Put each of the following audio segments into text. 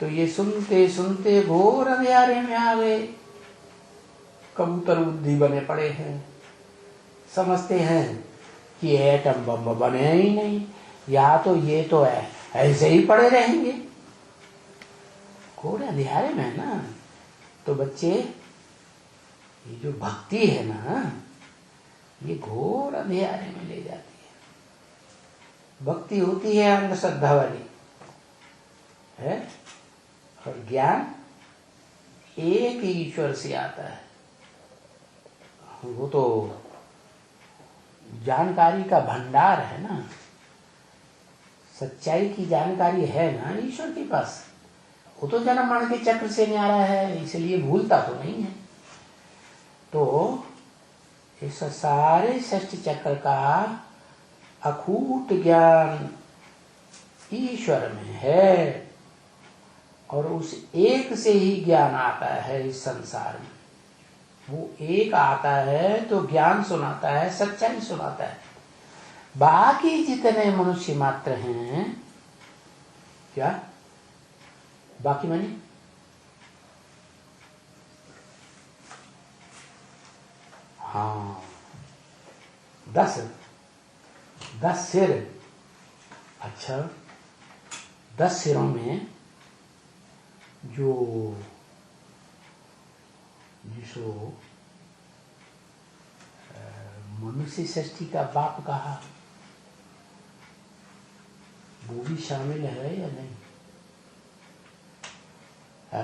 तो ये सुनते सुनते घोर अंधेरे में आ गए। कबूतर बुद्धि बने पड़े हैं, समझते हैं कि एटम बम बने ही नहीं, या तो ये तो है ऐसे ही पड़े रहेंगे। घोर अंधेरे में ना, तो बच्चे ये जो भक्ति है ना, ये घोर अंधेरे में ले जाती है। भक्ति होती है अंधश्रद्धा वाली है, और ज्ञान एक ही ईश्वर से आता है। वो तो जानकारी का भंडार है ना, सच्चाई की जानकारी है ना ईश्वर के पास। वो तो जन्म मरण के चक्र से न्यारा है, इसलिए भूलता तो नहीं है। तो इस सारे सृष्टि चक्र का अखूट ज्ञान ईश्वर में है, और उस एक से ही ज्ञान आता है इस संसार में। वो एक आता है तो ज्ञान सुनाता है, सच्चाई सुनाता है। बाकी जितने मनुष्य मात्र हैं, क्या बाकी माने हाँ 10 सिर। अच्छा, 10 सिरों में जिसको मनुष्य सृष्टि का बाप कहा, वो भी शामिल है या नहीं है?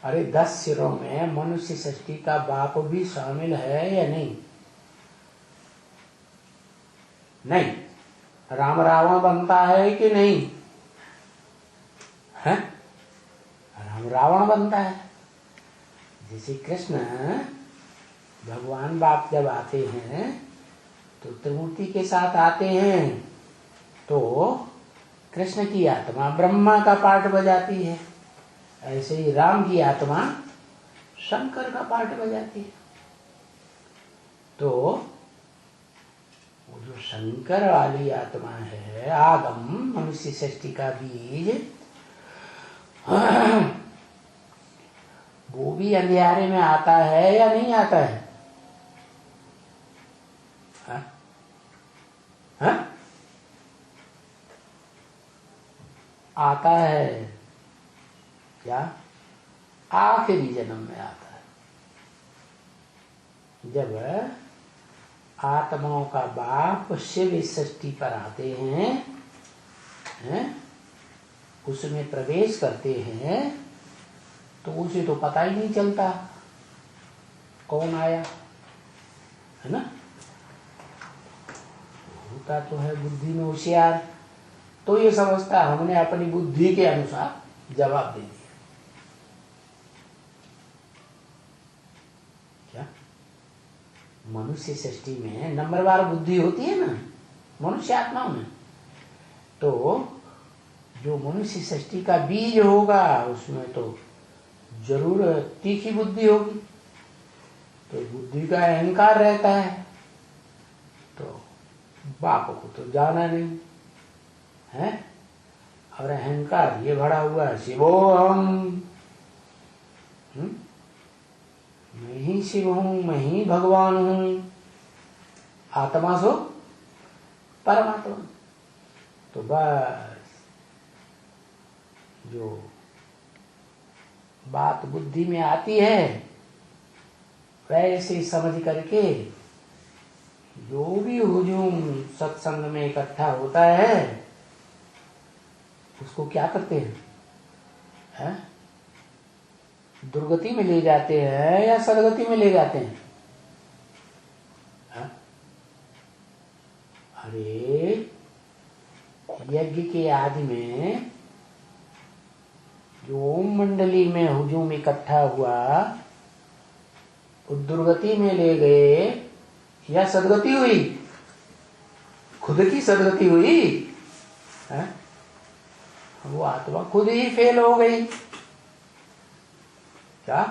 अरे 10 सिरों में मनुष्य सृष्टि का बाप भी शामिल है या नहीं? नहीं। राम रावण बनता है कि नहीं है? राम रावण बनता है। जैसे कृष्ण भगवान बाप जब आते हैं तो त्रिमूर्ति के साथ आते हैं, तो कृष्ण की आत्मा ब्रह्मा का पाठ बजाती है, ऐसे ही राम की आत्मा शंकर का पाठ बजाती है। तो वो जो शंकर वाली आत्मा है, आगम मनुष्य सृष्टि का बीज, वो भी अंधेरे में आता है या नहीं आता है? हा? हा? आता है। क्या? आखिरी जन्म में आता है, जब आत्माओं का बाप शिव इस सृष्टि पर आते हैं, उसमें प्रवेश करते हैं, तो उसे तो पता ही नहीं चलता कौन आया, है ना। होता तो है बुद्धि में होशियार, तो ये समझता हमने अपनी बुद्धि के अनुसार जवाब दे दिया। क्या मनुष्य सृष्टि में नंबरवार बुद्धि होती है ना मनुष्य आत्माओं में, तो जो मनुष्य सृष्टि का बीज होगा उसमें तो जरूर तीखी बुद्धि होगी, तो बुद्धि का अहंकार रहता है, तो बाप को तो जाना नहीं है, और अहंकार ये भरा हुआ है शिवोहम, मैं ही शिव हूं, मैं ही भगवान हूं, आत्मा सो परमात्मा। तो बस जो बात बुद्धि में आती है वैसे समझ करके जो भी हुजूम सत्संग में इकट्ठा होता है उसको क्या करते हैं? दुर्गति में ले जाते हैं या सदगति में ले जाते हैं? अरे यज्ञ के आदि में जो ओम मंडली में हुजूम इकट्ठा हुआ, दुर्गति में ले गए या सदगति हुई? खुद की सदगति हुई है? वो आत्मा खुद ही फेल हो गई। क्या?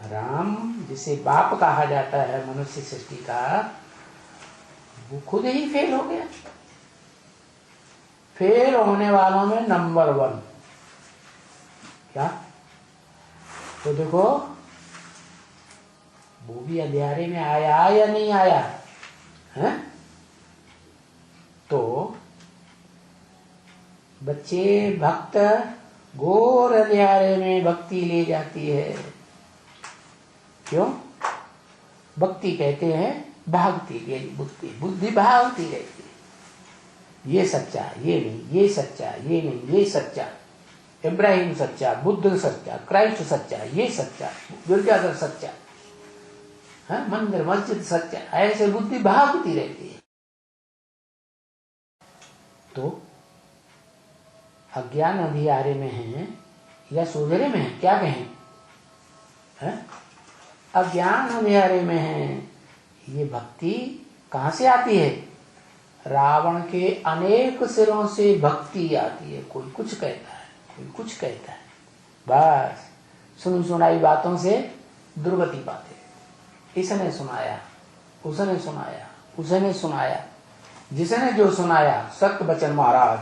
राम जिसे बाप कहा जाता है मनुष्य सृष्टि का, वो खुद ही फेल हो गया। फेल होने वालों में नंबर 1। क्या? तो देखो वो भी अंधेरे में आया या नहीं आया है? तो बच्चे भक्त घोर अंधेरे में भक्ति ले जाती है। क्यों? भक्ति कहते हैं भागती गई बुद्धि, बुद्धि भागती रहती है। ये सच्चा, ये नहीं, ये सच्चा, ये नहीं, ये सच्चा, इब्राहिम सच्चा, बुद्ध सच्चा, क्राइस्ट सच्चा, ये सच्चा, गिरजाघर सच्चा, मंदिर मस्जिद सच्चा, ऐसे बुद्धि भागती रहती है। तो अज्ञान अंधियारे में है या सोधरे में है? क्या कहें? अज्ञान अंधियारे में है। ये भक्ति कहां से आती है? रावण के अनेक सिरों से भक्ति आती है। कोई कुछ कहता है, कोई कुछ कहता है, बस सुनी सुनाई बातों से दुर्गति पाते। इसने सुनाया, उसने सुनाया, उसने सुनाया, जिसने जो सुनाया सत्य बचन महाराज,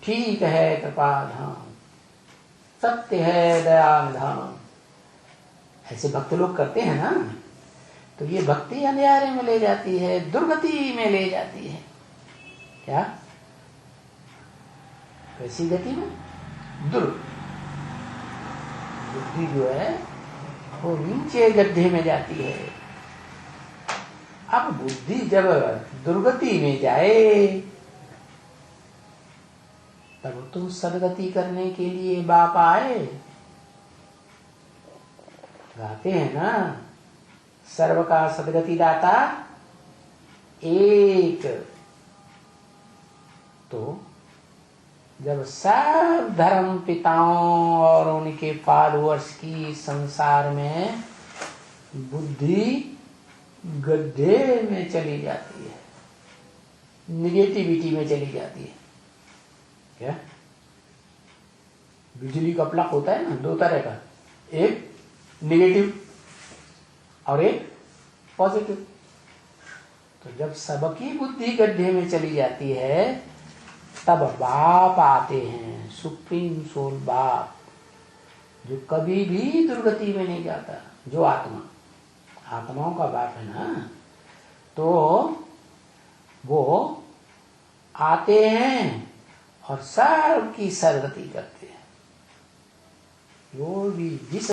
ठीक है कृपा धाम, सत्य है दया निधान, ऐसे भक्त लोग करते हैं ना। तो ये भक्ति अंधेरे में ले जाती है, दुर्गति में ले जाती है। क्या? कैसी गति में? बुद्धि जो है वो नीचे गड्ढे में जाती है। अब बुद्धि जब दुर्गति में जाए तब तुम सदगति करने के लिए बाप आए। गाते हैं ना, सर्व का सदगति दाता एक। तो जब सब धर्म पिताओं और उनके फॉलोअर्स की संसार में बुद्धि गड्ढे में चली जाती है, निगेटिविटी में चली जाती है। क्या? बिजली का प्लग होता है ना, 2 तरह का, एक निगेटिव और एक पॉजिटिव। तो जब सबकी बुद्धि गड्ढे में चली जाती है तब बाप आते हैं, सुप्रीम सोल बाप, जो कभी भी दुर्गति में नहीं जाता, जो आत्माओं का बाप है ना। तो वो आते हैं और सर्व की सदगति करते हैं। जो भी जिस